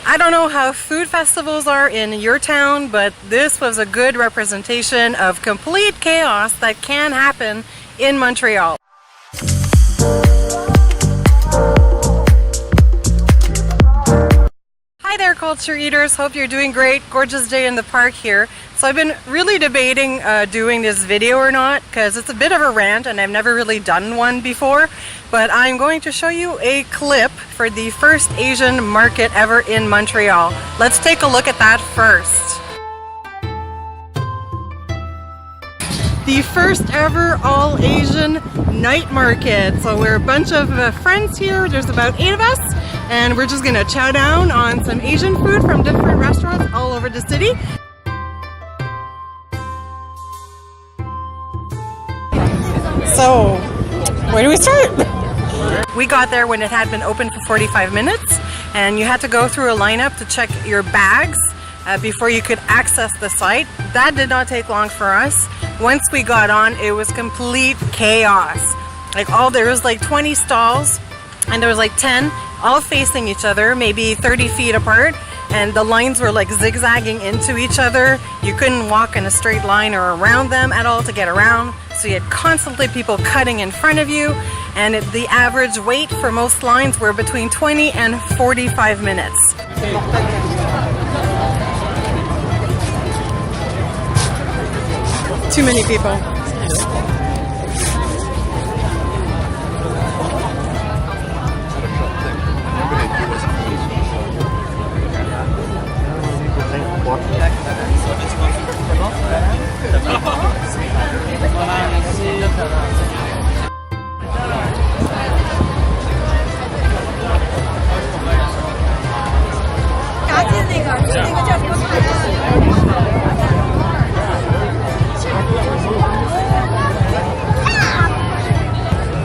I don't know how food festivals are in your town, but this was a good representation of complete chaos that can happen in Montreal. Hi there, culture eaters. Hope you're doing great. Gorgeous day in the park here. So I've been really debating doing this video or not, because it's a bit of a rant and I've never really done one before. But I'm going to show you a clip for the first Asian market ever in Montreal. Let's take a look at that first. The first ever all Asian night market. So we're a bunch of friends here. There's about 8 of us. And we're just gonna chow down on some Asian food from different restaurants all over the city. So, where do we start? We got there when it had been open for 45 minutes, and you had to go through a lineup to check your bags before you could access the site. That did not take long for us. Once we got on, it was complete chaos. There was like 20 stalls, and there was like 10 all facing each other, maybe 30 feet apart, and the lines were like zigzagging into each other. You couldn't walk in a straight line or around them at all to get around, so you had constantly people cutting in front of you, and the average wait for most lines were between 20 and 45 minutes. Too many people.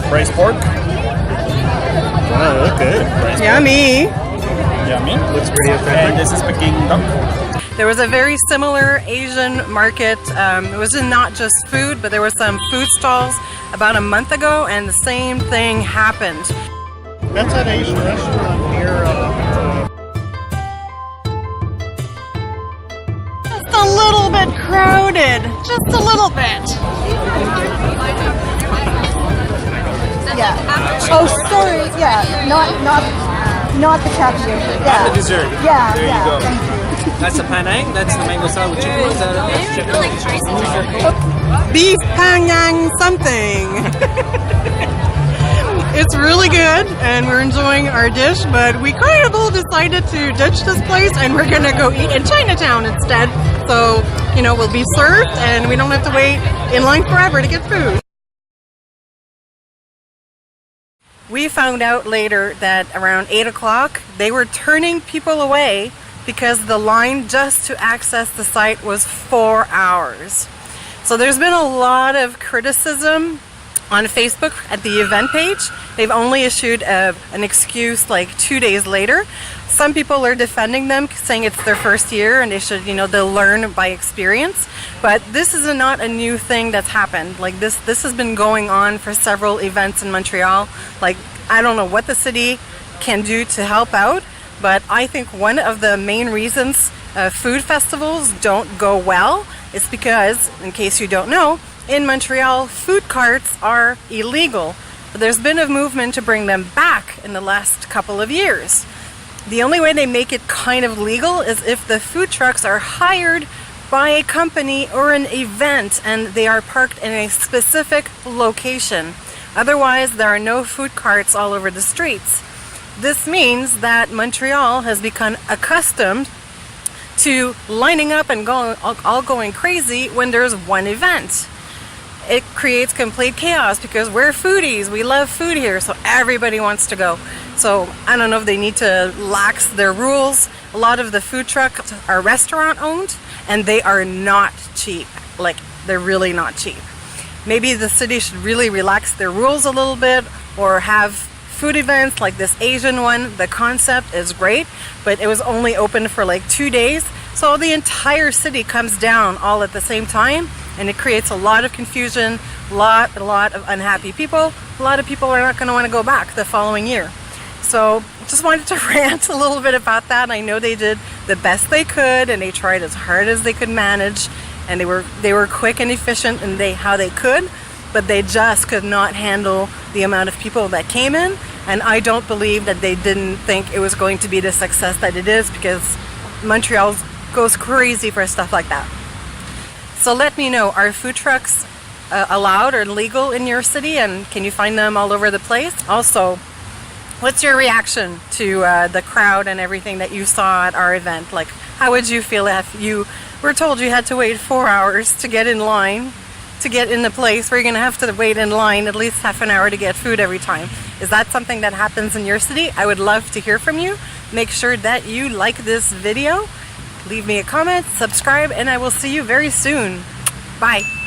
Braised pork. Oh, look good. Braised Yummy. Pork. Yummy. Looks pretty authentic. And this is Peking duck. There was a very similar Asian market. It was not just food, but there were some food stalls about a month ago, and the same thing happened. That's an Asian restaurant here. Just a little bit crowded. Just a little bit. Yeah. Oh, sorry. Yeah. Not the caption. Yeah. The dessert. Yeah. There yeah. you go. That's the panang. That's the mango salad with chicken. Beef pangyang something. It's really good, and we're enjoying our dish, but we kind of all decided to ditch this place and we're gonna go eat in Chinatown instead. So, we'll be served and we don't have to wait in line forever to get food. We found out later that around 8 o'clock, they were turning people away because the line just to access the site was 4 hours. So there's been a lot of criticism on Facebook at the event page. They've only issued an excuse like 2 days later. Some people are defending them, saying it's their first year and they should, they'll learn by experience. But this is not a new thing that's happened. This has been going on for several events in Montreal. I don't know what the city can do to help out, but I think one of the main reasons food festivals don't go well is because, in case you don't know, in Montreal, food carts are illegal. But there's been a movement to bring them back in the last couple of years. The only way they make it kind of legal is if the food trucks are hired by a company or an event and they are parked in a specific location. Otherwise, there are no food carts all over the streets. This means that Montreal has become accustomed to lining up and going crazy when there's one event. It creates complete chaos because we're foodies. We love food here, so everybody wants to go. So I don't know if they need to lax their rules. A lot of the food trucks are restaurant owned and they are not cheap. They're really not cheap. Maybe the city should really relax their rules a little bit, or have food events like this Asian one. The concept is great, but it was only open for 2 days. So the entire city comes down all at the same time, and it creates a lot of confusion, a lot of unhappy people. A lot of people are not going to want to go back the following year. So just wanted to rant a little bit about that. I know they did the best they could, and they tried as hard as they could manage, and they were quick and efficient in how they could, but they just could not handle the amount of people that came in. And I don't believe that they didn't think it was going to be the success that it is, because Montreal goes crazy for stuff like that. So let me know, are food trucks allowed or legal in your city, and can you find them all over the place? Also, what's your reaction to the crowd and everything that you saw at our event? Like, how would you feel if you were told you had to wait 4 hours to get in line, to get in the place where you're gonna have to wait in line at least half an hour to get food every time? Is that something that happens in your city? I would love to hear from you. Make sure that you like this video, leave me a comment, subscribe, and I will see you very soon. Bye.